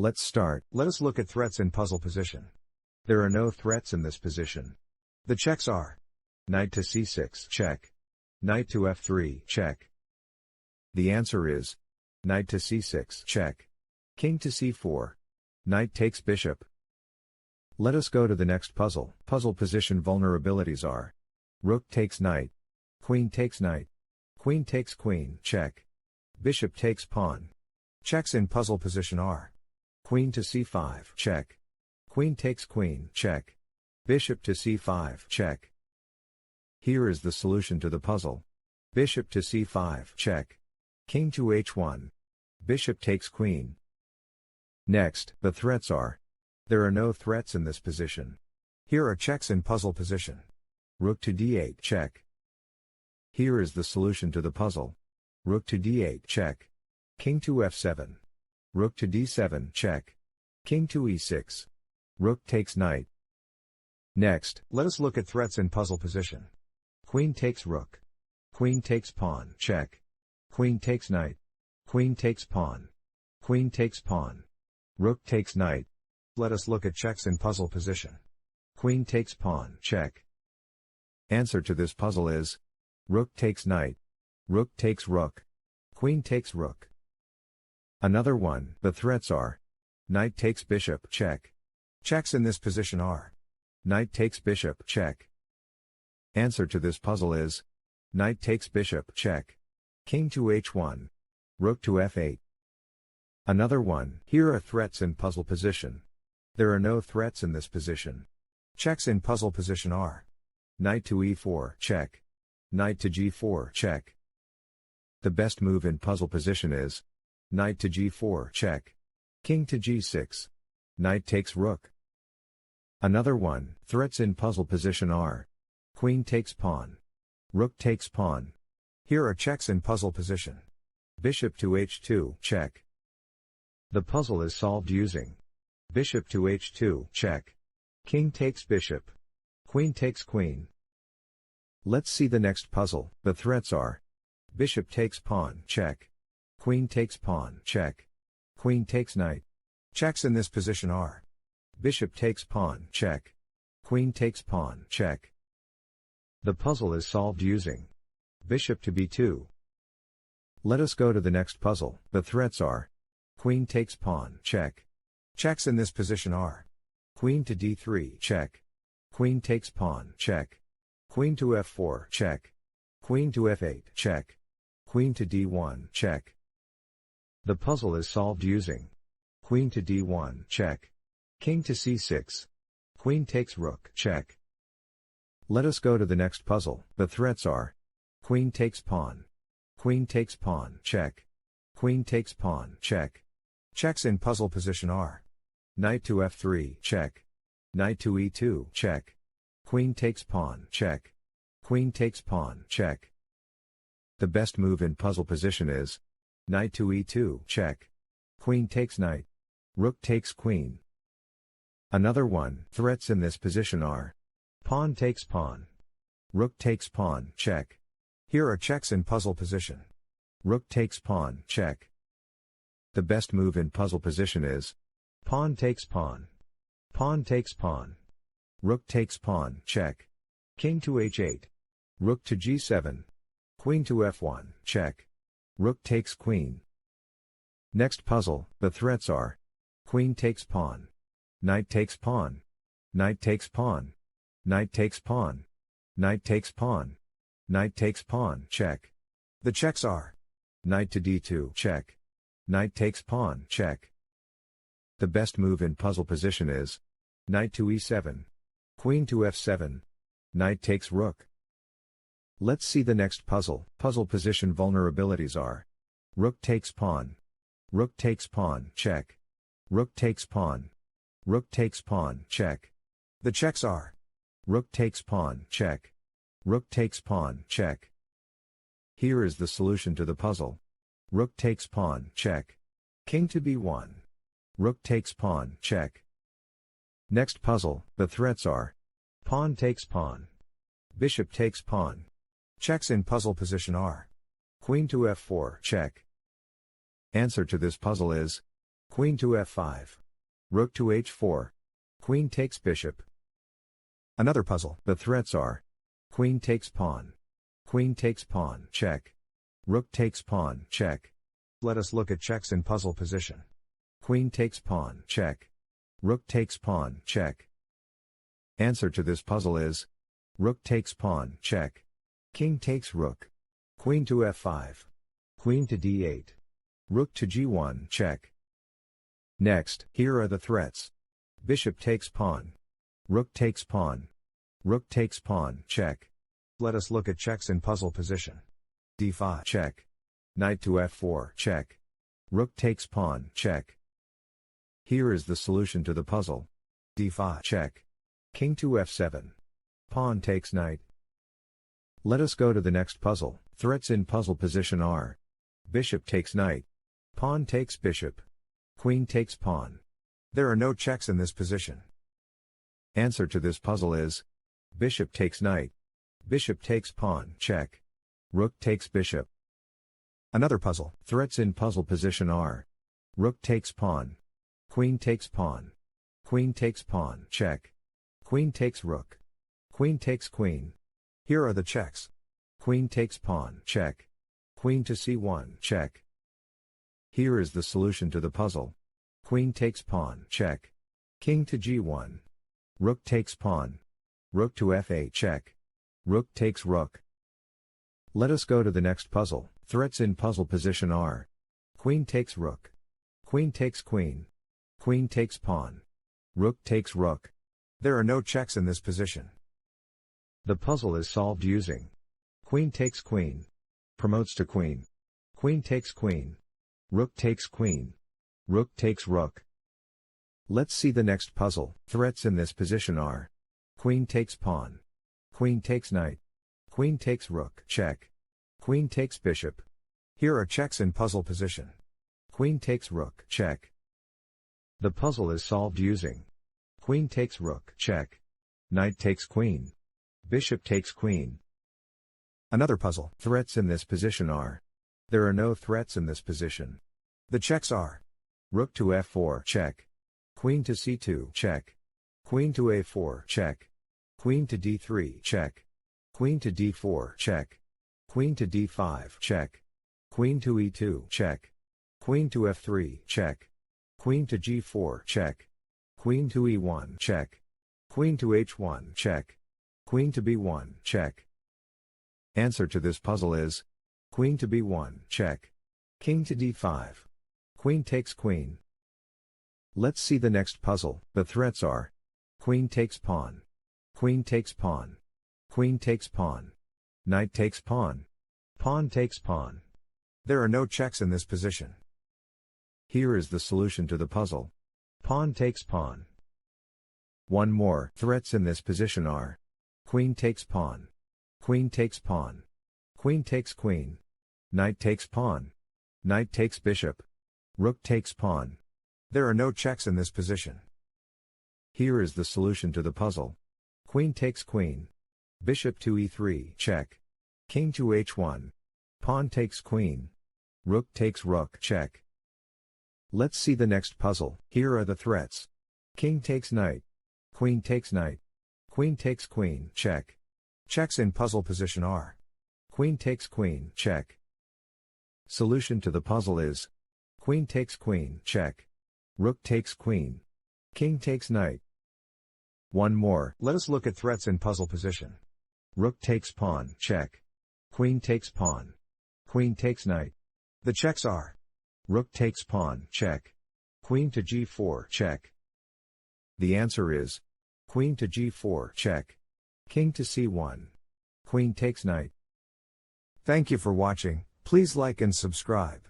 Let's start. Let us look at threats in puzzle position. There are no threats in this position. The checks are knight to c6, check. Knight to f3, check. The answer is knight to c6, check. King to c4. Knight takes bishop. Let us go to the next puzzle. Puzzle position vulnerabilities are rook takes knight, queen takes knight, queen takes queen, check. Bishop takes pawn. Checks in puzzle position are queen to c5, check. Queen takes queen, check. Bishop to c5, check. Here is the solution to the puzzle. Bishop to c5, check. King to h1. Bishop takes queen. Next, the threats are. There are no threats in this position. Here are checks in puzzle position. Rook to d8, check. Here is the solution to the puzzle. Rook to d8, check. King to f7. Rook to d7, check. King to e6. Rook takes knight. Next, let us look at threats in puzzle position. Queen takes rook. Queen takes pawn, check. Queen takes knight. Queen takes pawn. Queen takes pawn. Rook takes knight. Let us look at checks in puzzle position. Queen takes pawn, check. Answer to this puzzle is rook takes knight. Rook takes rook. Queen takes rook. Another one, the threats are knight takes bishop, check. Checks in this position are knight takes bishop, check. Answer to this puzzle is knight takes bishop, check. King to h1. Rook to f8. Another one, here are threats in puzzle position. There are no threats in this position. Checks in puzzle position are knight to e4, check. Knight to g4, check. The best move in puzzle position is knight to g4, check. King to g6. Knight takes rook. Another one, threats in puzzle position are queen takes pawn. Rook takes pawn. Here are checks in puzzle position. Bishop to h2, check. The puzzle is solved using bishop to h2, check. King takes bishop. Queen takes queen. Let's see the next puzzle. The threats are bishop takes pawn, check. Queen takes pawn, check. Queen takes knight. Checks in this position are bishop takes pawn, check. Queen takes pawn, check. The puzzle is solved using bishop to b2. Let us go to the next puzzle. The threats are queen takes pawn, check. Checks in this position are queen to d3, check. Queen takes pawn, check. Queen to f4, check. Queen to f8, check. Queen to d1, check. The puzzle is solved using queen to d1, check. King to c6. Queen takes rook, check. Let us go to the next puzzle. The threats are queen takes pawn. Queen takes pawn, check. Queen takes pawn, check. Checks in puzzle position are knight to f3, check. Knight to e2, check. Queen takes pawn, check. Queen takes pawn, check. The best move in puzzle position is knight to e2, check. Queen takes knight. Rook takes queen. Another one, threats in this position are pawn takes pawn. Rook takes pawn, check. Here are checks in puzzle position. Rook takes pawn, check. The best move in puzzle position is pawn takes pawn. Pawn takes pawn. Rook takes pawn, check. King to h8. Rook to g7. Queen to f1, check. Rook takes queen. Next puzzle, the threats are queen takes pawn. Knight takes pawn. Knight takes pawn. Knight takes pawn. Knight takes pawn. Knight takes pawn, check. The checks are knight to d2, check. Knight takes pawn, check. The best move in puzzle position is knight to e7. Queen to f7. Knight takes rook. Let's see the next puzzle. Puzzle position vulnerabilities are rook takes pawn. Rook takes pawn, check. Rook takes pawn. Rook takes pawn, check. The checks are rook takes pawn, check. Rook takes pawn, check. Here is the solution to the puzzle. Rook takes pawn, check. King to b1. Rook takes pawn, check. Next puzzle, the threats are pawn takes pawn. Bishop takes pawn. Checks in puzzle position are queen to f4, check. Answer to this puzzle is Queen to f5. Rook to h4. Queen takes bishop. Another puzzle. The threats are queen takes pawn. Queen takes pawn, check. Rook takes pawn, check. Let us look at checks in puzzle position. Queen takes pawn, check. Rook takes pawn, check. Answer to this puzzle is rook takes pawn, check. King takes rook. Queen to f5. Queen to d8. Rook to g1, check. Next, here are the threats. Bishop takes pawn. Rook takes pawn. Rook takes pawn, check. Let us look at checks in puzzle position. d5, check. Knight to f4, check. Rook takes pawn, check. Here is the solution to the puzzle. d5, check. King to f7. Pawn takes knight. Let us go to the next puzzle. Threats in puzzle position are bishop takes knight. Pawn takes bishop. Queen takes pawn. There are no checks in this position. Answer to this puzzle is bishop takes knight. Bishop takes pawn, check. Rook takes bishop. Another puzzle. Threats in puzzle position are rook takes pawn. Queen takes pawn. Queen takes pawn, check. Queen takes rook. Queen takes queen. Here are the checks. Queen takes pawn, check. Queen to c1, check. Here is the solution to the puzzle. Queen takes pawn, check. King to g1. Rook takes pawn. Rook to f8, check. Rook takes rook. Let us go to the next puzzle. Threats in puzzle position are queen takes rook. Queen takes queen. Queen takes pawn. Rook takes rook. There are no checks in this position. The puzzle is solved using queen takes queen. Promotes to queen. Queen takes queen. Rook takes queen. Rook takes rook. Let's see the next puzzle. Threats in this position are queen takes pawn. Queen takes knight. Queen takes rook, check. Queen takes bishop. Here are checks in puzzle position. Queen takes rook, check. The puzzle is solved using queen takes rook, check. Knight takes queen. Bishop takes queen. Another puzzle. Threats in this position are there are no threats in this position. The checks are rook to f4, check. Queen to c2, check. Queen to a4, check. Queen to d3, check. Queen to d4, check. Queen to d5, check. Queen to e2, check. Queen to f3, check. Queen to g4, check. Queen to e1, check. Queen to h1, check. Queen to b1, check. Answer to this puzzle is queen to b1, check. King to d5. Queen takes queen. Let's see the next puzzle. The threats are queen takes pawn. Queen takes pawn. Queen takes pawn. Knight takes pawn. Pawn takes pawn. There are no checks in this position. Here is the solution to the puzzle. Pawn takes pawn. One more. Threats in this position are queen takes pawn. Queen takes pawn. Queen takes queen. Knight takes pawn. Knight takes bishop. Rook takes pawn. There are no checks in this position. Here is the solution to the puzzle. Queen takes queen. Bishop to e3, check. King to h1. Pawn takes queen. Rook takes rook, check. Let's see the next puzzle. Here are the threats. King takes knight. Queen takes knight. Queen takes queen, check. Checks in puzzle position are queen takes queen, check. Solution to the puzzle is queen takes queen, check. Rook takes queen. King takes knight. One more. Let us look at threats in puzzle position. Rook takes pawn, check. Queen takes pawn. Queen takes knight. The checks are rook takes pawn, check. Queen to g4, check. The answer is queen to g4, check. King to c1. Queen takes knight. Thank you for watching. Please like and subscribe.